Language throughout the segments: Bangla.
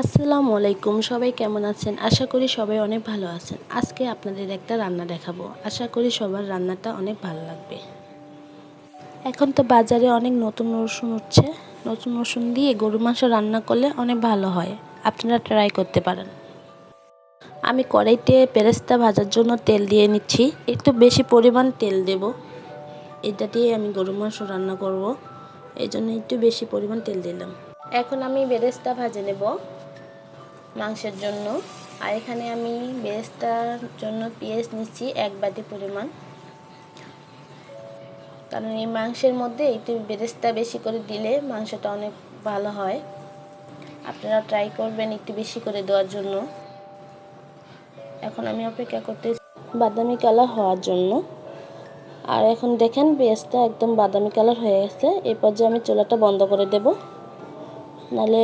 আসসালামু আলাইকুম, সবাই কেমন আছেন? আশা করি সবাই অনেক ভালো আছেন। আজকে আপনাদের একটা রান্না দেখাবো। আশা করি সবার রান্নাটা অনেক ভালো লাগবে। এখন তো বাজারে অনেক নতুন রসুন উঠছে। নতুন রসুন দিয়ে গরুর মাংস রান্না করলে অনেক ভালো হয়। আপনারা ট্রাই করতে পারেন। আমি কড়াইতে বেরেস্তা ভাজার জন্য তেল দিয়ে নিচ্ছি। একটু বেশি পরিমাণ তেল দেব। এটা দিয়ে আমি গরুর মাংস রান্না করব। এই জন্য একটু বেশি পরিমাণ তেল দিলাম। এখন আমি বেরেস্তা ভেজে নেব মাংসের জন্য। আর এখানে আমি বেরেস্তার জন্য পেঁয়াজ নিচ্ছি 1 বাটি পরিমাণ, কারণ এই মাংসের মধ্যে একটু বেরেস্তা বেশি করে দিলে মাংসটা অনেক ভালো হয়। আপনারা ট্রাই করবেন একটু বেশি করে দেওয়ার জন্য। এখন আমি অপেক্ষা করতে বাদামি কালার হওয়ার জন্য। আর এখন দেখেন পেঁয়াজটা একদম বাদামি কালার হয়ে গেছে। এই পর্যায়ে আমি চুলাটা বন্ধ করে দেব, নাহলে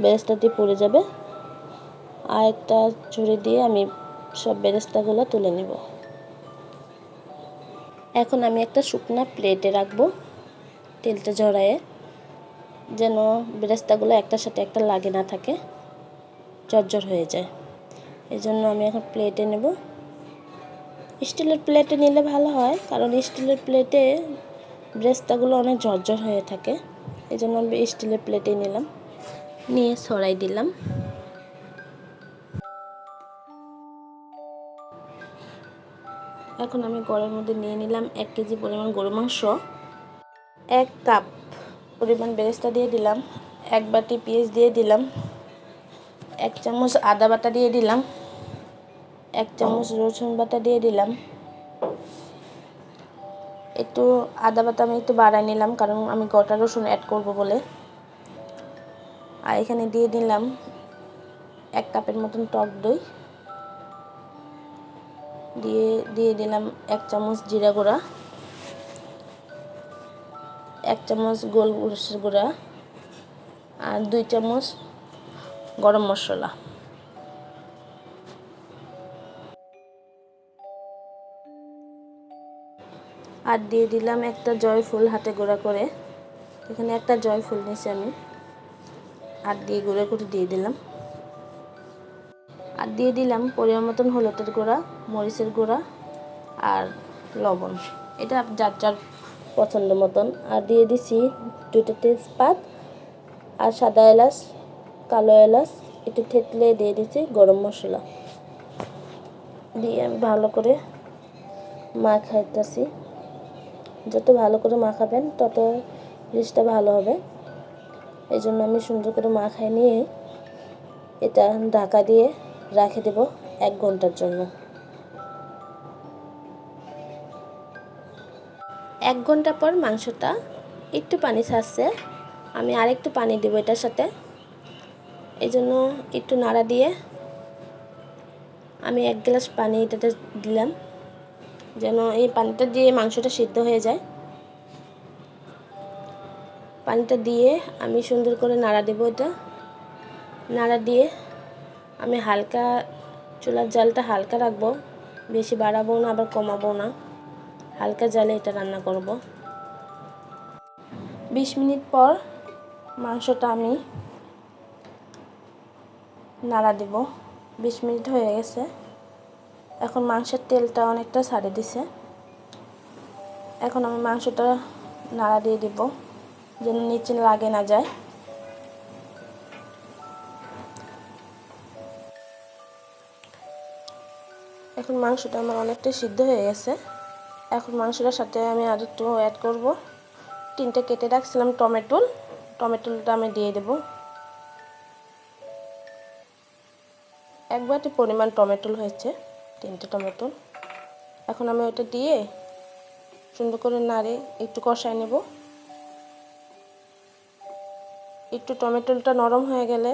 বেরেস্তাটি পুড়ে যাবে। আর একটা ছুরি দিয়ে আমি সব বেরেস্তাগুলো তুলে নেব। এখন আমি একটা শুকনো প্লেটে রাখবো, তেলটা ঝরায়ে, যেন বেরেস্তাগুলো একটার সাথে একটা লাগে না থাকে, ঝরঝর হয়ে যায়। এই জন্য আমি এখন প্লেটে নেব। স্টিলের প্লেটে নিলে ভালো হয়, কারণ স্টিলের প্লেটে বেরেস্তাগুলো অনেক ঝরঝর হয়ে থাকে। এই জন্য আমি স্টিলের প্লেটে নিলাম, নিয়ে ছড়াই দিলাম। এখন আমি কড়াইয়ের মধ্যে নিয়ে নিলাম 1 কেজি পরিমাণ গরু মাংস, 1 কাপ পরিমাণ বেরেস্তা দিয়ে দিলাম, 1 বাটি পেঁয়াজ দিয়ে দিলাম, 1 চামচ আদা বাটা দিয়ে দিলাম, 1 চামচ রসুন বাটা দিয়ে দিলাম। একটু আদা বাটা আমি একটু বাড়ায় নিলাম, কারণ আমি গোটা রসুন অ্যাড করব বলে। আর এখানে দিয়ে দিলাম 1 কাপের মতন টক দই, দিয়ে দিলাম 1 চামচ জিরা গুঁড়া, 1 চামচ গোলমরিচের গুঁড়া, আর 2 চামচ গরম মশলা। আর দিয়ে দিলাম একটা জয়ফুল হাতে গুঁড়া করে। এখানে একটা জয়ফুল নিয়েছি আমি, আর দিয়ে গুঁড়ো করে দিয়ে দিলাম। আর দিয়ে দিলাম পরিমাণ মতন হলুদের গুঁড়া, মরিচের গুঁড়া আর লবণ, এটা যার যার পছন্দ মতন। আর দিয়ে দিছি 2টা তেজপাত আর সাদা এলাচ, কালো এলাচ একটু থেতলে দিয়ে দিচ্ছি গরম মশলা দিয়ে আমি ভালো করে মাখাইতেছি। যত ভালো করে মাখাবেন তত জিনিসটা ভালো হবে। এই জন্য আমি সুন্দর করে মাখাই নিয়ে এটা ঢাকা দিয়ে রেখে দেব 1 ঘন্টার জন্য। 1 ঘন্টা পর মাংসটা একটু পানি ছাড়ছে, আমি আরেকটু পানি দেব এটার সাথে। এই জন্য একটু নাড়া দিয়ে আমি 1 গ্লাস পানি এটাতে দিলাম, যেন এই পানিটা দিয়ে মাংসটা সিদ্ধ হয়ে যায়। পানিটা দিয়ে আমি সুন্দর করে নাড়া দেব। এটা নাড়া দিয়ে আমি হালকা, চুলার জালটা হালকা রাখবো, বেশি বাড়াবো না আবার কমাবো না, হালকা জালে এটা রান্না করব। 20 মিনিট পর মাংসটা আমি নাড়া দেব। 20 মিনিট হয়ে গেছে। এখন মাংসের তেলটা অনেকটা ছাড়ে দিছে। এখন আমি মাংসটা নাড়া দিয়ে দেব, যেন নিচে লাগে না যায়। এখন মাংসটা আমার অনেকটা সিদ্ধ হয়ে গেছে। এখন মাংসটার সাথে আমি আর একটু অ্যাড করব 3টে কেটে রাখছিলাম টমেটোটা আমি দিয়ে দেব। 1 বাটি পরিমাণ টমেটো হয়েছে, 3টে টমেটো। এখন আমি ওটা দিয়ে সুন্দর করে নাড়ে একটু কষায় নেব। একটু টমেটোটা নরম হয়ে গেলে,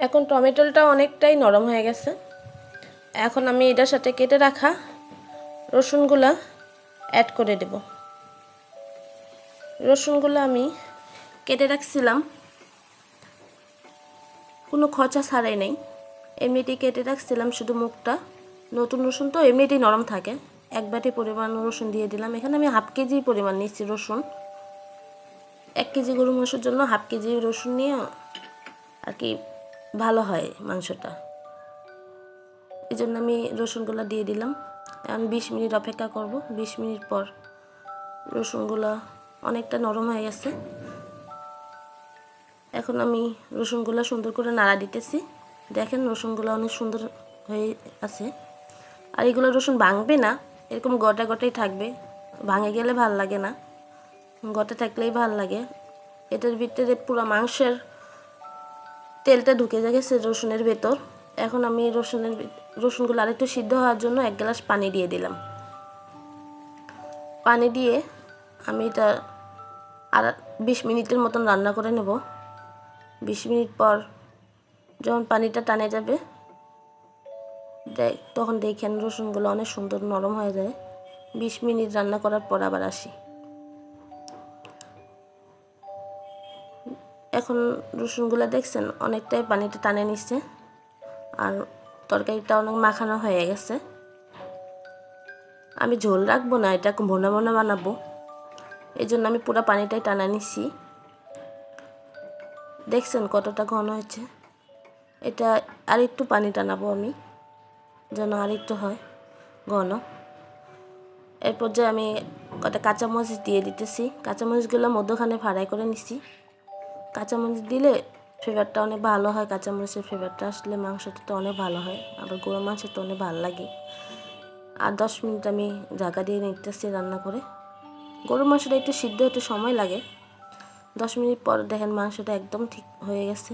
এখন টমেটোটা অনেকটাই নরম হয়ে গেছে। এখন আমি এটার সাথে কেটে রাখা রসুনগুলা অ্যাড করে দেব। রসুনগুলো আমি কেটে রাখছিলাম, কোনো খোসা ছাড়াই নেই, এমনিতেই কেটে রাখছিলাম শুধু মুখটা। নতুন রসুন তো এমনিতেই নরম থাকে। 1 বাটি পরিমাণ রসুন দিয়ে দিলাম। এখানে আমি হাফ কেজি পরিমাণ নিচ্ছি রসুন। 1 কেজি গরুর মাংসের জন্য হাফ কেজি রসুন নিয়ে আর কি ভালো হয় মাংসটা। এই জন্য আমি রসুনগুলো দিয়ে দিলাম। এখন 20 মিনিট অপেক্ষা করব। 20 মিনিট পর রসুনগুলো অনেকটা নরম হয়ে গেছে। এখন আমি রসুনগুলো সুন্দর করে নাড়া দিতেছি। দেখেন রসুনগুলো অনেক সুন্দর হয়ে আছে। আর এগুলো রসুন ভাঙবে না, এরকম গোটা গোটাই থাকবে। ভাঙে গেলে ভাল লাগে না, গোটা থাকলেই ভাল লাগে। এটার ভিতরে পুরো মাংসের তেলটা ঢুকে গেছে রসুনের ভেতর। এখন আমি রসুনগুলো আরেকটু সিদ্ধ হওয়ার জন্য 1 গ্লাস পানি দিয়ে দিলাম। পানি দিয়ে আমি এটা আর 20 মিনিটের মতন রান্না করে নেব। 20 মিনিট পর যখন পানিটা টানে যাবে তখন দেখেন রসুনগুলো অনেক সুন্দর নরম হয়ে যায়। 20 মিনিট রান্না করার পর আবার আসি। এখন রসুনগুলো দেখছেন অনেকটাই পানিটা টানে নিচ্ছে আর তরকারিটা অনেক মাখানো হয়ে গেছে। আমি ঝোল রাখবো না, এটা ভুনা ভুনা বানাবো, এই জন্য আমি পুরো পানিটাই টানা নিচ্ছি। দেখছেন কতটা ঘন হয়েছে। এটা আর একটু পানি টানাবো আমি, যেন আর একটু হয় ঘন। এরপর যে আমি কটা কাঁচামরিচ দিয়ে দিতেছি। কাঁচামরিচগুলো মধ্যখানে ফ্রাই করে নিচ্ছি। কাঁচামরিচ দিলে ফ্লেভারটা অনেক ভালো হয়। কাঁচামরিচের ফ্লেভারটা আসলে মাংসটা তো অনেক ভালো হয়, আবার গরুর মাংস তো অনেক ভালো লাগে। আর 10 মিনিট আমি ঢাকা দিয়ে নিতেছি রান্না করে। গরুর মাংসটা একটু সিদ্ধ হতে সময় লাগে। 10 মিনিট পর দেখেন মাংসটা একদম ঠিক হয়ে গেছে।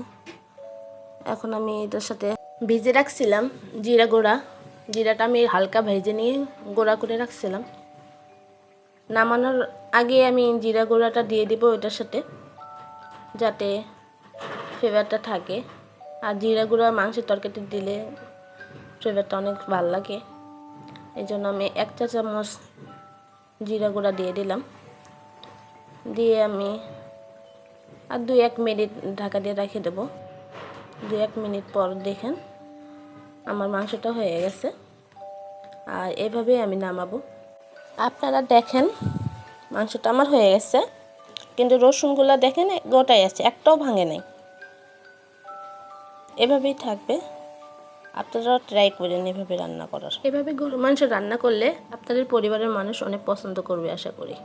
এখন আমি এটার সাথে ভিজে রাখছিলাম জিরা গুঁড়া, জিরাটা আমি হালকা ভেজে নিয়ে গুঁড়া করে রাখছিলাম। নামানোর আগে আমি জিরা গুঁড়াটা দিয়ে দিব এটার সাথে, যাতে ফ্লেভারটা থাকে। আর জিরা গুঁড়া মাংসের তরকারিতে দিলে ফ্লেভারটা অনেক ভালো লাগে। এই জন্য আমি 1 চা চামচ জিরা গুঁড়া দিয়ে দিলাম। দিয়ে আমি আর 2-1 মিনিট ঢাকা দিয়ে রেখে দেবো। 2-1 মিনিট পর দেখেন আমার মাংসটা হয়ে গেছে। আর এভাবেই আমি নামাবো। আপনারা দেখেন মাংসটা আমার হয়ে গেছে, কিন্তু রসুনগুলো দেখেন গোটাই আছে, একটাও ভাঙে নাই। এভাবেই থাকবে। আপনারাও ট্রাই করেন এভাবে রান্না করার। এভাবে গরুর মাংস রান্না করলে আপনাদের পরিবারের মানুষ অনেক পছন্দ করবে আশা করি।